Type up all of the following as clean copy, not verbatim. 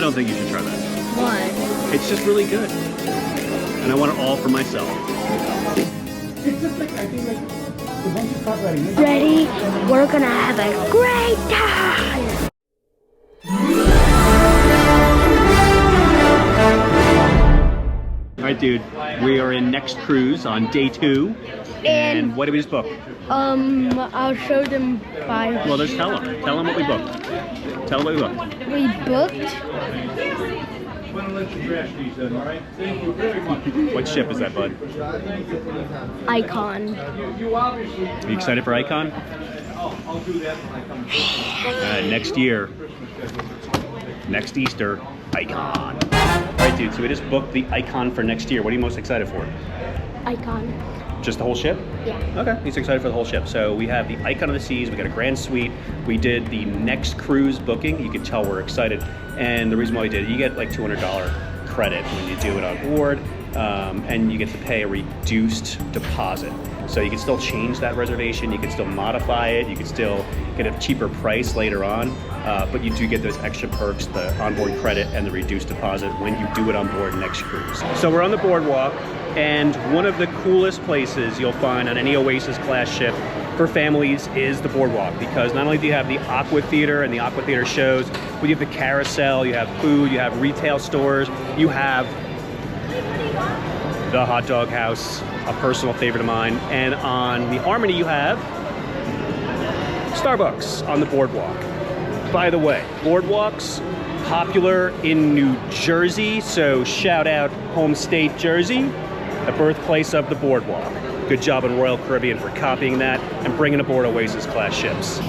I don't think you should try that. What? It's just really good. And I want it all for myself. Ready? We're gonna have a great time! Alright dude, we are in Next Cruise on day 2. And what did we just book? I'll show them by... Well, just tell them. Tell them what we booked. Tell them what we booked. We booked... What ship is that, bud? Icon. Are you excited for Icon? Next year. Next Easter, Icon. Alright dude, so we just booked the Icon for next year. What are you most excited for? Icon. Just the whole ship? Yeah. Okay, he's excited for the whole ship. So we have the Icon of the Seas, we got a grand suite. We did the Next Cruise booking. You can tell we're excited. And the reason why we did it, you get like $200 credit when you do it on board. And you get to pay a reduced deposit. So you can still change that reservation, you can still modify it, you can still get a cheaper price later on, but you do get those extra perks, the onboard credit and the reduced deposit when you do it on board Next Cruise. So we're on the Boardwalk, and one of the coolest places you'll find on any Oasis class ship for families is the Boardwalk, because not only do you have the Aqua Theater and the Aqua Theater shows, but you have the carousel, you have food, you have retail stores, you have the Hot Dog House, a personal favorite of mine, and on the Harmony you have Starbucks on the Boardwalk. By the way, Boardwalk's popular in New Jersey, so shout out home state Jersey, the birthplace of the Boardwalk. Good job on Royal Caribbean for copying that and bringing aboard Oasis class ships.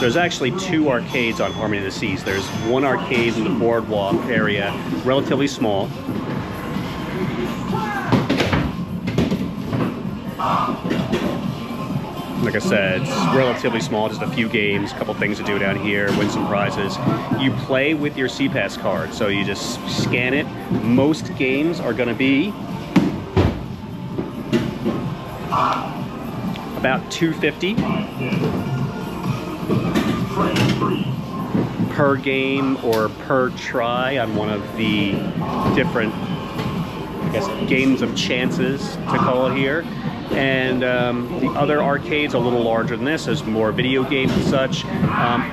There's actually 2 arcades on Harmony of the Seas. There's one arcade in the Boardwalk area, relatively small. Like I said, it's relatively small, just a few games, a couple things to do down here, win some prizes. You play with your SeaPass card, so you just scan it. Most games are gonna be about $2.50 per game or per try on one of the different, I guess, games of chances to call it here. And the other arcades are a little larger than this. There's more video games and such.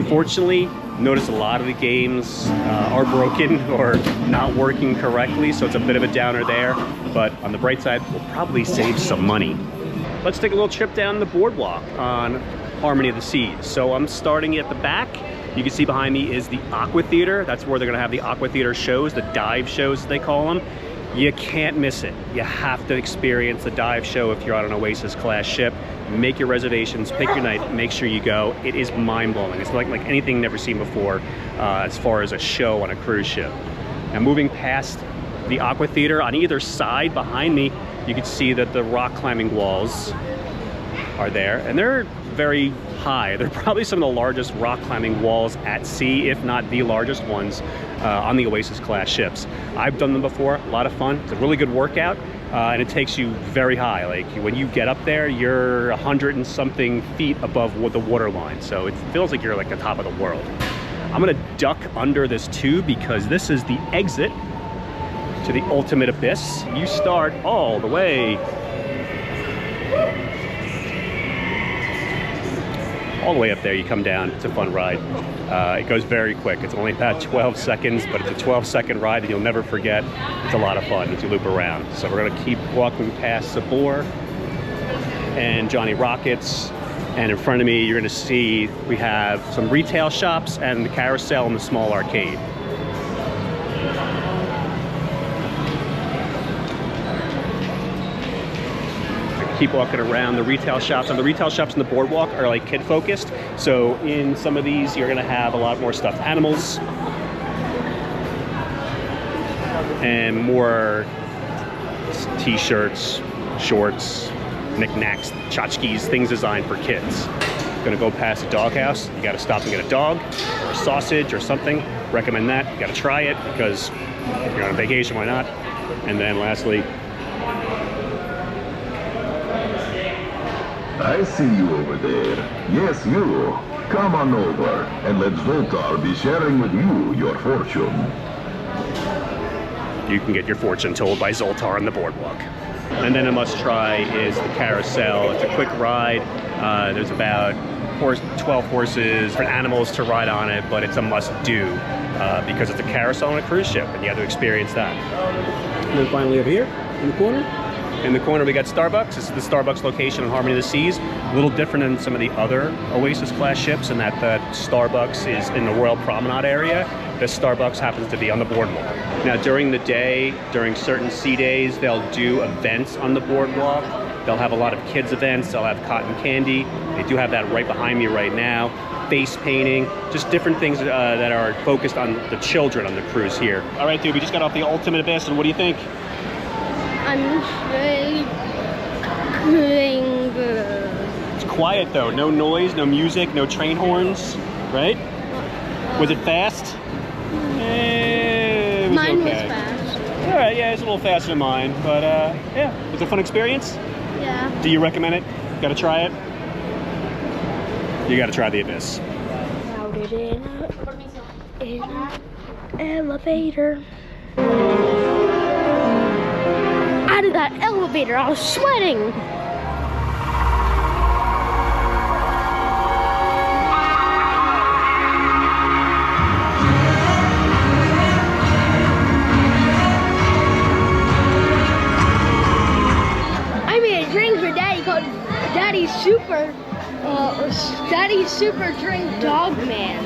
Fortunately, notice a lot of the games are broken or not working correctly, so it's a bit of a downer there. But on the bright side, we'll probably save some money. Let's take a little trip down the Boardwalk on Harmony of the Seas. So I'm starting at the back. You can see behind me is the Aqua Theater. That's where they're gonna have the Aqua Theater shows, the dive shows they call them. You can't miss it. You have to experience the dive show if you're on an Oasis class ship. Make your reservations, pick your night, make sure you go. It is mind-blowing. It's like anything you've never seen before as far as a show on a cruise ship. Now moving past the Aqua Theater, on either side behind me, you can see that the rock climbing walls are there, and they're very high. They're probably some of the largest rock climbing walls at sea, if not the largest ones on the Oasis class ships. I've done them before, a lot of fun. It's a really good workout, and it takes you very high. Like when you get up there, you're 100 and something feet above the water line. So it feels like you're like the top of the world. I'm gonna duck under this tube because this is the exit to the ultimate abyss. You start all the way up there, you come down. It's a fun ride. It goes very quick. It's only about 12 seconds, but it's a 12-second ride that you'll never forget. It's a lot of fun as you loop around. So we're gonna keep walking past Sabor and Johnny Rockets. And in front of me, you're gonna see we have some retail shops and the carousel and the small arcade. Keep walking around the retail shops. And the retail shops in the Boardwalk are like kid focused. So in some of these, you're gonna have a lot more stuffed animals and more t-shirts, shorts, knickknacks, tchotchkes, things designed for kids. Gonna go past the doghouse. You gotta stop and get a dog or a sausage or something. Recommend that. You gotta try it because if you're on vacation, why not? And then lastly, I see you over there. Yes, you. Come on over and let Zoltar be sharing with you your fortune. You can get your fortune told by Zoltar on the boardwalk. And then a must-try is the carousel. It's a quick ride. There's about 12 horses, different animals to ride on it, but it's a must-do because it's a carousel on a cruise ship, and you have to experience that. And then finally over here, in the corner. In the corner we got Starbucks. This is the Starbucks location on Harmony of the Seas. A little different than some of the other Oasis class ships in that the Starbucks is in the Royal Promenade area. This Starbucks happens to be on the boardwalk. Now during the day, during certain sea days, they'll do events on the boardwalk. They'll have a lot of kids events. They'll have cotton candy. They do have that right behind me right now. Face painting, just different things that are focused on the children on the cruise here. All right, dude, we just got off the Ultimate Abyss, and what do you think? I'm feeling good. It's quiet though, no noise, no music, no train horns, right? Was it fast? It was Mine okay. was fast. All right, yeah, it's a little faster than mine, but yeah, it was a fun experience. Yeah. Do you recommend it? Gotta try it? You gotta try the Abyss. Crowded in an elevator. Out of that elevator, I was sweating. I made a drink for Daddy called Daddy's Super Drink Dog Man.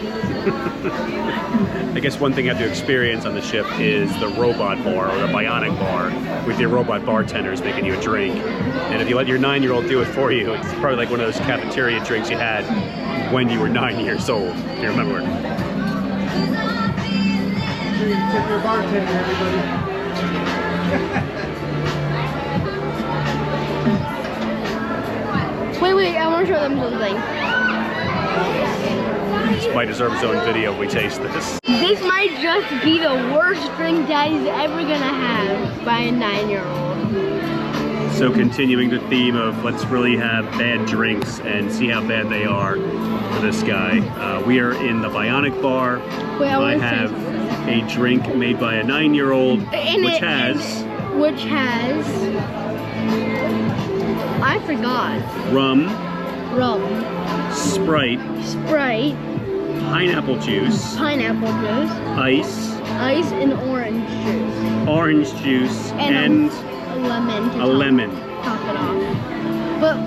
I guess one thing I have to experience on the ship is the robot bar or the Bionic Bar with your robot bartenders making you a drink. And if you let your 9-year-old do it for you, it's probably like one of those cafeteria drinks you had when you were 9 years old, if you remember. Tip your bartender, everybody. Wait, I want to show them something. This might deserve its own video if we taste this. This might just be the worst drink Daddy's ever gonna have by a 9-year-old. So continuing the theme of let's really have bad drinks and see how bad they are for this guy. We are in the Bionic Bar. Wait, I have a drink made by a 9-year-old, which has, I forgot. Rum, Sprite, pineapple juice, ice, and orange juice, and a lemon to top it off. But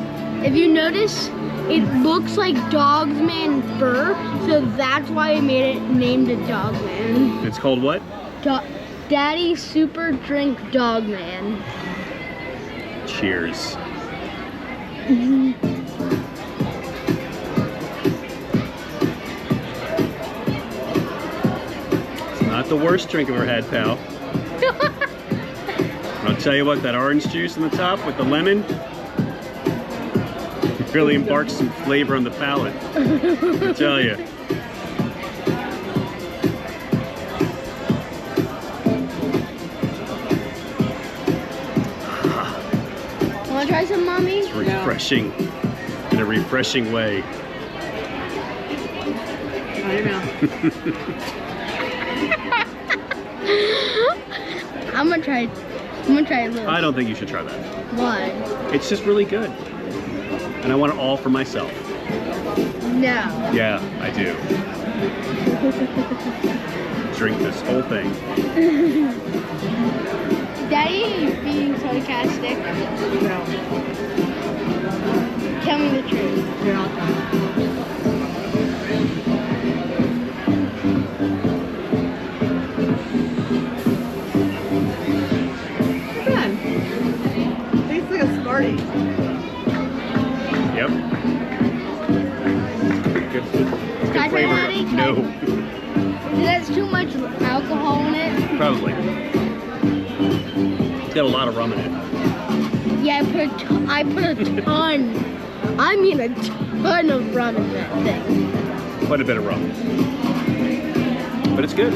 if you notice, it looks like Dogman fur, so that's why I named it Dogman. It's called what? Daddy Super Drink Dogman. Cheers. It's not the worst drink I've ever had, pal. I'll tell you what, that orange juice on the top with the lemon really imparts some flavor on the palate. I tell you. Wanna try some, Mommy? It's refreshing in a refreshing way. I know. I'm gonna try a little. I don't think you should try that. Why? It's just really good. And I want it all for myself. No. Yeah, I do. Drink this whole thing. Daddy is being sarcastic. No. Tell me the truth. Yeah, I'll try. Good. Tastes like a Smartie. Yep. Good Can I try flavor. Daddy? No, It has too much alcohol in it. probably. It's got a lot of rum in it. Yeah, I put a ton. I mean a ton of rum in that thing. Quite a bit of rum. But it's good.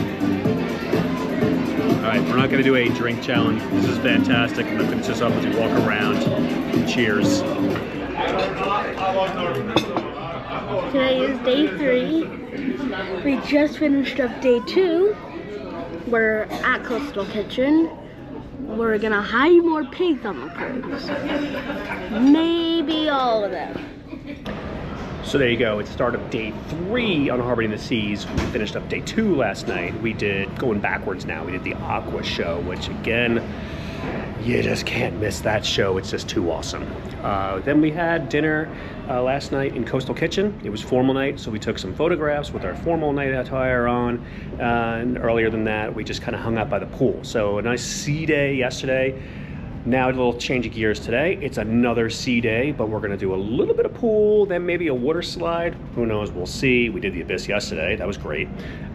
Alright, we're not going to do a drink challenge. This is fantastic. I'm going to finish this up as we walk around. Cheers. Today is day 3. We just finished up day 2. We're at Coastal Kitchen. We're gonna hide more pigs on the cruise. Maybe all of them. So there you go, it's start of day 3 on Harmony of the Seas. We finished up day 2 last night. We did, going backwards now, we did the Aqua show, which again, you just can't miss that show. It's just too awesome. Then we had dinner last night in Coastal Kitchen. It was formal night, so we took some photographs with our formal night attire on. And earlier than that, we just kind of hung out by the pool. So a nice sea day yesterday. Now a little change of gears today. It's another sea day, but we're gonna do a little bit of pool, then maybe a water slide. Who knows, we'll see. We did the Abyss yesterday, that was great.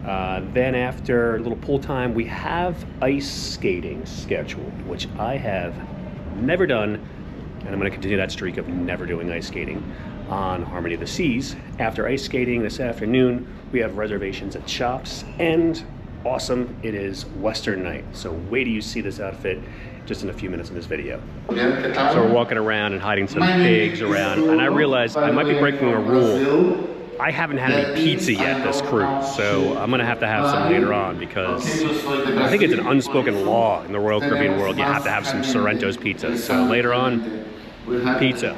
Then after a little pool time, we have ice skating scheduled, which I have never done, and I'm gonna continue that streak of never doing ice skating on Harmony of the Seas. After ice skating this afternoon, we have reservations at Chops, and awesome, it is Western night. So wait till you see this outfit just in a few minutes in this video. So we're walking around and hiding some pigs around, and I realized I might be breaking a rule. I haven't had any pizza yet this cruise, so I'm gonna have to have some later on because I think it's an unspoken law in the Royal Caribbean world. You have to have some Sorrento's pizza. So later on, pizza.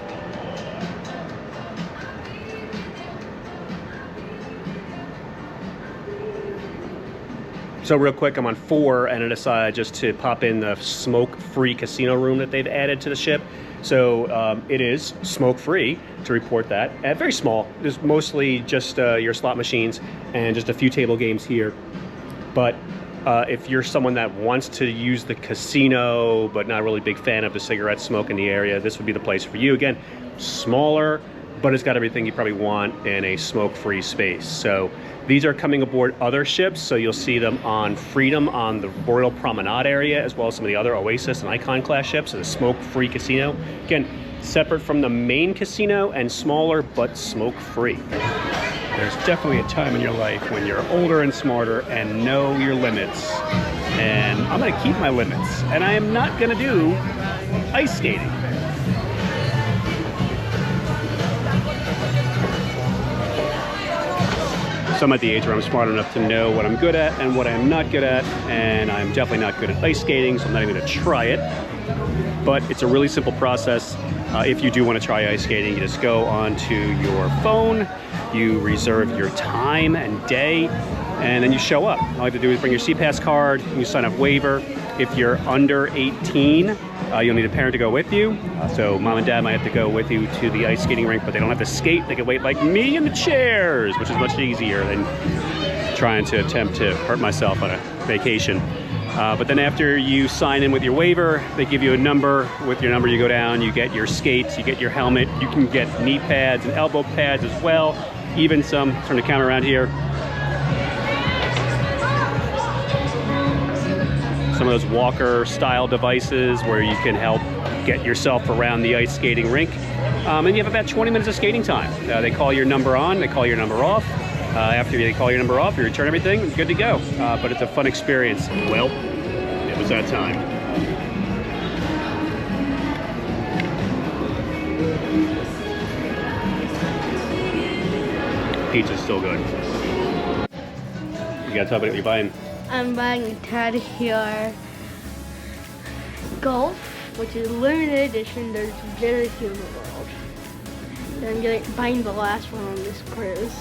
So real quick, I'm on 4 and I decided just to pop in the smoke-free casino room that they've added to the ship. So it is smoke-free, to report that. Very small, there's mostly just your slot machines and just a few table games here. But if you're someone that wants to use the casino, but not really a big fan of the cigarette smoke in the area, this would be the place for you. Again, smaller, but it's got everything you probably want in a smoke-free space. So these are coming aboard other ships, so you'll see them on Freedom on the Royal Promenade area, as well as some of the other Oasis and Icon class ships, and a smoke-free casino. Again, separate from the main casino and smaller, but smoke-free. There's definitely a time in your life when you're older and smarter and know your limits. And I'm gonna keep my limits, and I am not gonna do ice skating. So I'm at the age where I'm smart enough to know what I'm good at and what I'm not good at, and I'm definitely not good at ice skating, so I'm not even gonna try it. But it's a really simple process. If you do want to try ice skating, you just go onto your phone, you reserve your time and day, and then you show up. All you have to do is bring your SeaPass card, you sign a waiver. If you're under 18, you'll need a parent to go with you. So mom and dad might have to go with you to the ice skating rink, but they don't have to skate. They can wait like me in the chairs, which is much easier than trying to attempt to hurt myself on a vacation. But then after you sign in with your waiver, they give you a number. With your number, you go down, you get your skates, you get your helmet. You can get knee pads and elbow pads as well. Even some, turn the camera around here. Some of those walker style devices where you can help get yourself around the ice skating rink. And you have about 20 minutes of skating time. They call your number on, they call your number off. After they call your number off, you return everything, it's good to go. But it's a fun experience. Well, it was that time. Pizza's still good. You gotta tell me what you're buying. I'm buying a Tad here Golf, which is limited edition. There's very few in the world. And I'm buying the last one on this cruise.